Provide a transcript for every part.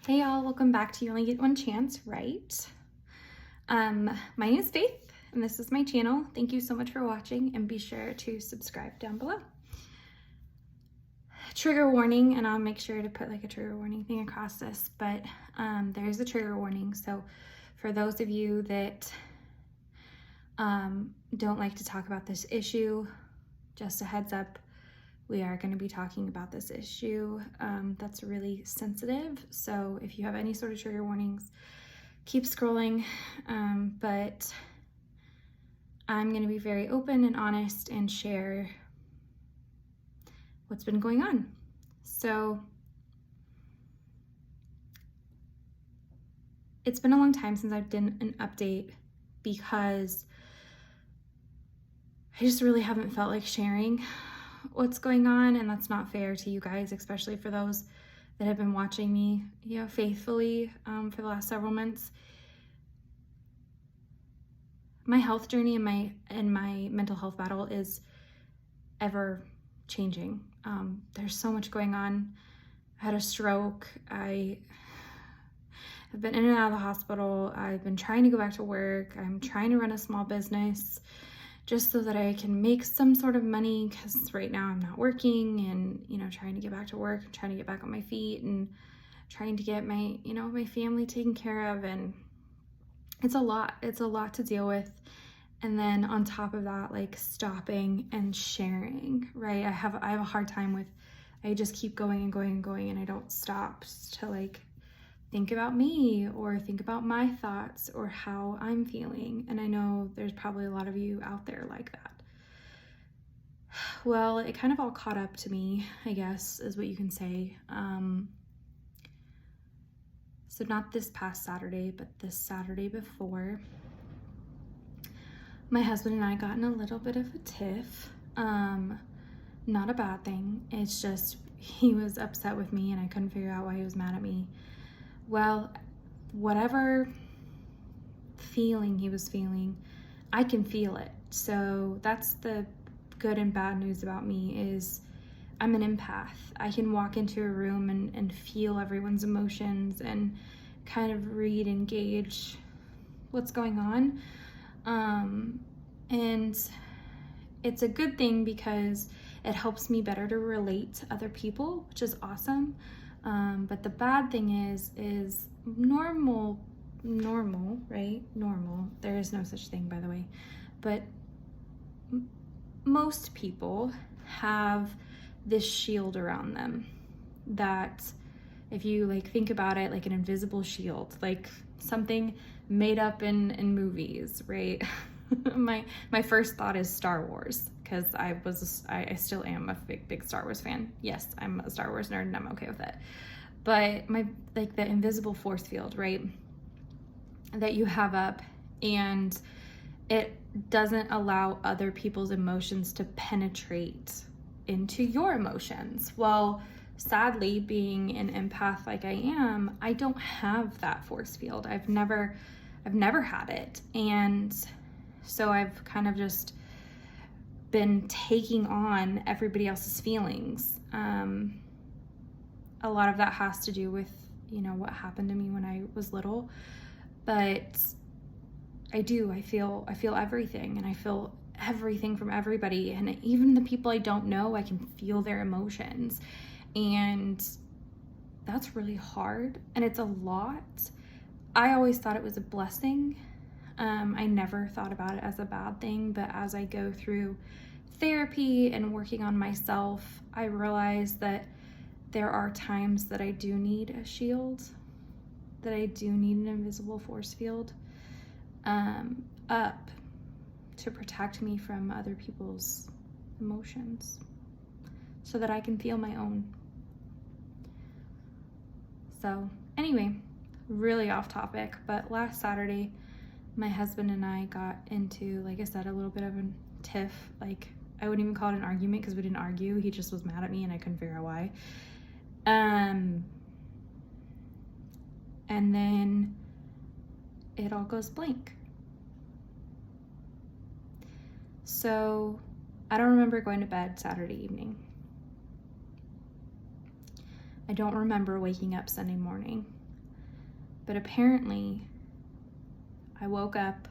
Hey y'all, welcome back to You Only Get One Chance, right? My name is Faith and this is my channel. Thank you so much for watching and be sure to subscribe down below. Trigger warning, and I'll make sure to put like a trigger warning thing across this, but there's a trigger warning. So for those of you that don't like to talk about this issue, just a heads up, we are going to be talking about this issue that's really sensitive. So if you have any sort of trigger warnings, keep scrolling. But I'm going to be very open and honest and share what's been going on. So it's been a long time since I've done an update because I just really haven't felt like sharing what's going on, and that's not fair to you guys, especially for those that have been watching me, faithfully for the last several months. My health journey and my mental health battle is ever changing. There's so much going on. I had a stroke. I have been in and out of the hospital. I've been trying to go back to work. I'm trying to run a small business just so that I can make some sort of money, because right now I'm not working, and trying to get back to work, trying to get back on my feet, and trying to get my my family taken care of. And it's a lot to deal with. And then on top of that, like stopping and sharing, right? I have a hard time with, I just keep going and going and going, and I don't stop to like think about me or think about my thoughts or how I'm feeling. And I know there's probably a lot of you out there like that. Well, it kind of all caught up to me, I guess, is what you can say. So not this past Saturday, but this Saturday before, my husband and I got in a little bit of a tiff. Not a bad thing. It's just he was upset with me and I couldn't figure out why he was mad at me. Well, whatever feeling he was feeling, I can feel it. So that's the good and bad news about me, is I'm an empath. I can walk into a room and feel everyone's emotions and kind of read and gauge what's going on. And it's a good thing because it helps me better to relate to other people, which is awesome. But the bad thing is normal, right? Normal. There is no such thing, by the way. But most people have this shield around them that, if you like think about it, like an invisible shield, like something made up in movies, right? My first thought is Star Wars, because I still am a big Star Wars fan. Yes, I'm a Star Wars nerd and I'm okay with it. But the invisible force field, right, that you have up, and it doesn't allow other people's emotions to penetrate into your emotions. Well, sadly, being an empath like I am, I don't have that force field. I've never had it. And so I've kind of just been taking on everybody else's feelings. A lot of that has to do with, what happened to me when I was little. But I feel everything, and I feel everything from everybody. And even the people I don't know, I can feel their emotions. And that's really hard. And it's a lot. I always thought it was a blessing. I never thought about it as a bad thing, but as I go through therapy and working on myself, I realize that there are times that I do need a shield, that I do need an invisible force field up to protect me from other people's emotions so that I can feel my own. So anyway, really off topic, but last Saturday, my husband and I got into, like I said, a little bit of a tiff. Like, I wouldn't even call it an argument because we didn't argue. He just was mad at me and I couldn't figure out why. And then it all goes blank. So I don't remember going to bed Saturday evening. I don't remember waking up Sunday morning. But apparently, I woke up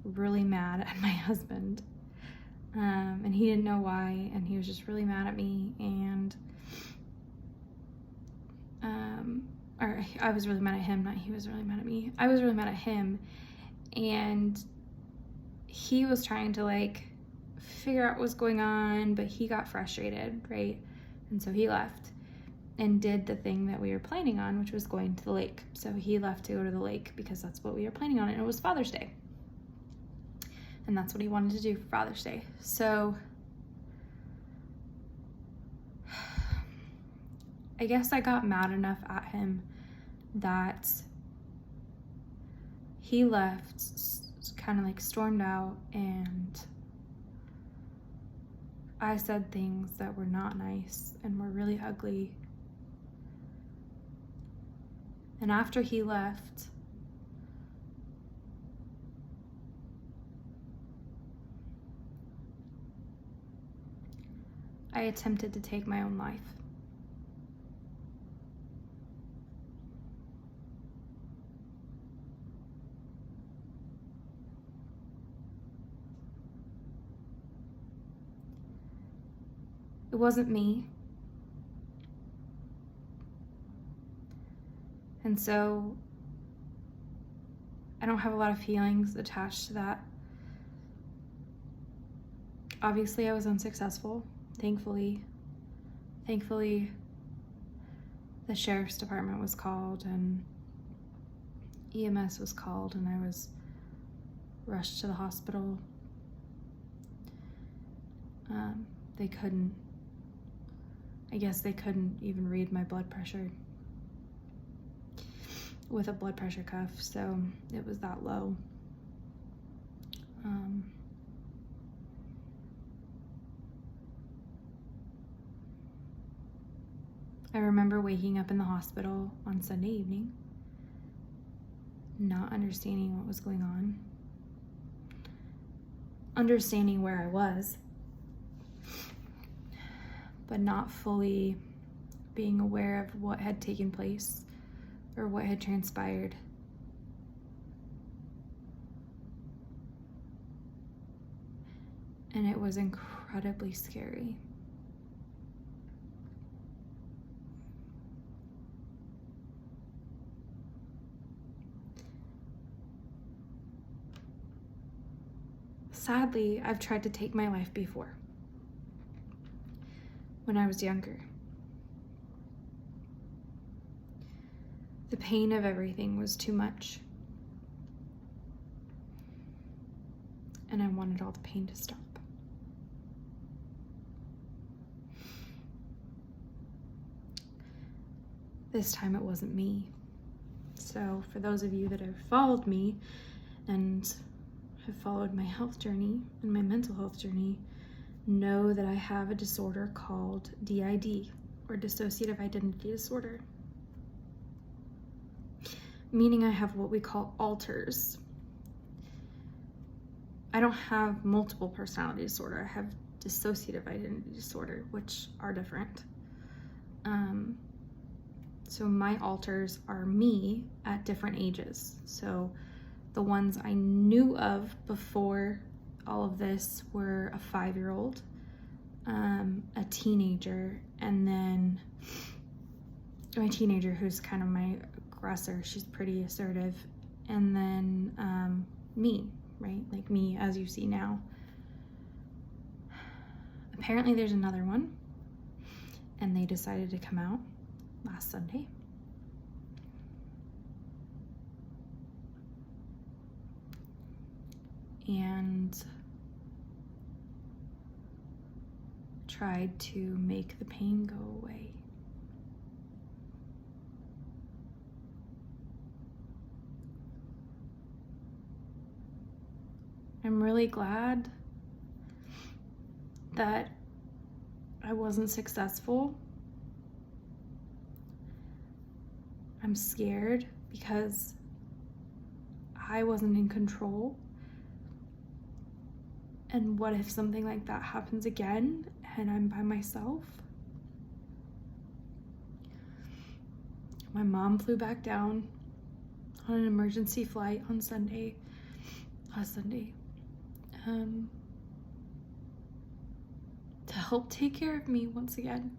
really mad at my husband. And he didn't know why, and he was just really mad at me, and or I was really mad at him, not he was really mad at me. I was really mad at him, and he was trying to like figure out what's going on, but he got frustrated, right? And so he left and did the thing that we were planning on, which was going to the lake. So he left to go to the lake because that's what we were planning on, and it was Father's Day. And that's what he wanted to do for Father's Day. So I guess I got mad enough at him that he left, kind of like stormed out, and I said things that were not nice and were really ugly. And after he left, I attempted to take my own life. It wasn't me. And so I don't have a lot of feelings attached to that. Obviously, I was unsuccessful. Thankfully, the sheriff's department was called and EMS was called, and I was rushed to the hospital. I guess they couldn't even read my blood pressure with a blood pressure cuff, so it was that low. I remember waking up in the hospital on Sunday evening, not understanding what was going on, understanding where I was, but not fully being aware of what had taken place or what had transpired. And it was incredibly scary. Sadly, I've tried to take my life before, when I was younger. The pain of everything was too much, and I wanted all the pain to stop. This time it wasn't me. So for those of you that have followed me and have followed my health journey and my mental health journey, know that I have a disorder called DID, or dissociative identity disorder, meaning I have what we call alters. I don't have multiple personality disorder. I have dissociative identity disorder, which are different. So my alters are me at different ages. So the ones I knew of before all of this were a 5-year-old, a teenager, and then my teenager, who's kind of my aggressor. She's pretty assertive. And then me, right? Like me as you see now. Apparently there's another one, and they decided to come out last Sunday. And tried to make the pain go away. I'm really glad that I wasn't successful. I'm scared because I wasn't in control. And what if something like that happens again and I'm by myself? My mom flew back down on an emergency flight on last Sunday, to help take care of me once again.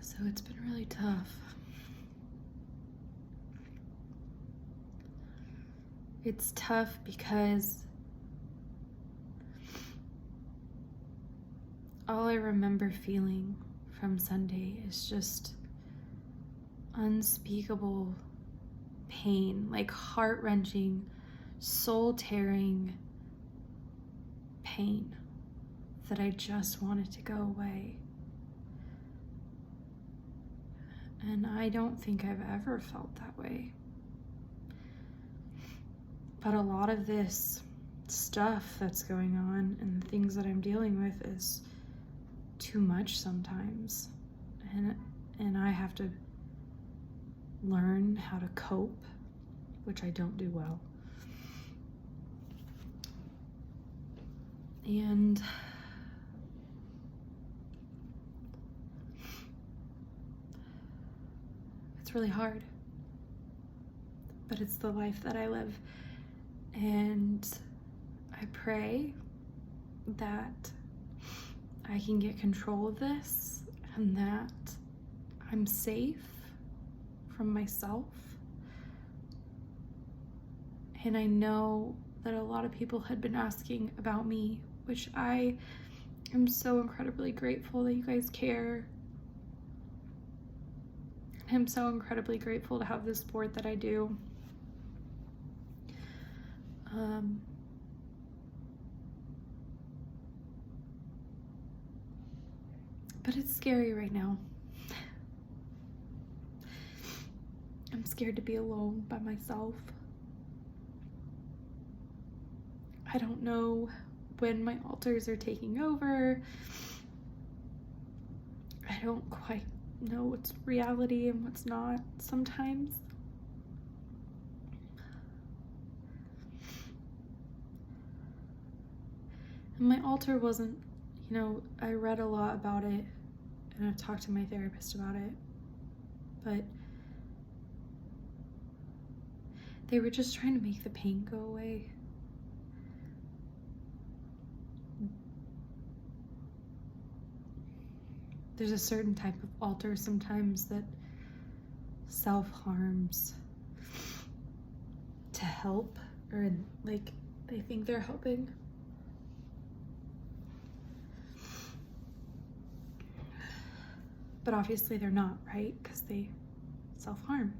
So it's been really tough. It's tough because all I remember feeling from Sunday is just unspeakable pain, like heart-wrenching, soul-tearing pain that I just wanted to go away. And I don't think I've ever felt that way. But a lot of this stuff that's going on and the things that I'm dealing with is too much sometimes. And I have to learn how to cope, which I don't do well. And it's really hard. But it's the life that I live. And I pray that I can get control of this and that I'm safe from myself. And I know that a lot of people had been asking about me, which I am so incredibly grateful that you guys care. I'm so incredibly grateful to have the support that I do. But it's scary right now. I'm scared to be alone by myself. I don't know when my alters are taking over. I don't quite know what's reality and what's not sometimes. And my alter wasn't, I read a lot about it and I've talked to my therapist about it, but they were just trying to make the pain go away. There's a certain type of alter sometimes that self-harms to help, or like they think they're helping. But obviously they're not, right? Because they self-harm.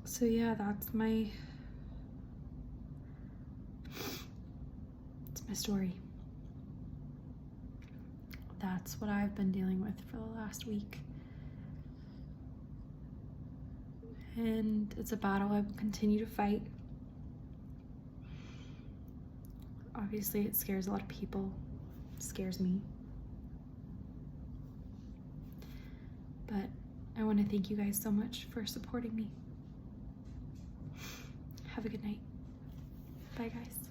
So yeah, it's my story. That's what I've been dealing with for the last week. And it's a battle I will continue to fight. Obviously, it scares a lot of people. It scares me. But I want to thank you guys so much for supporting me. Have a good night. Bye, guys.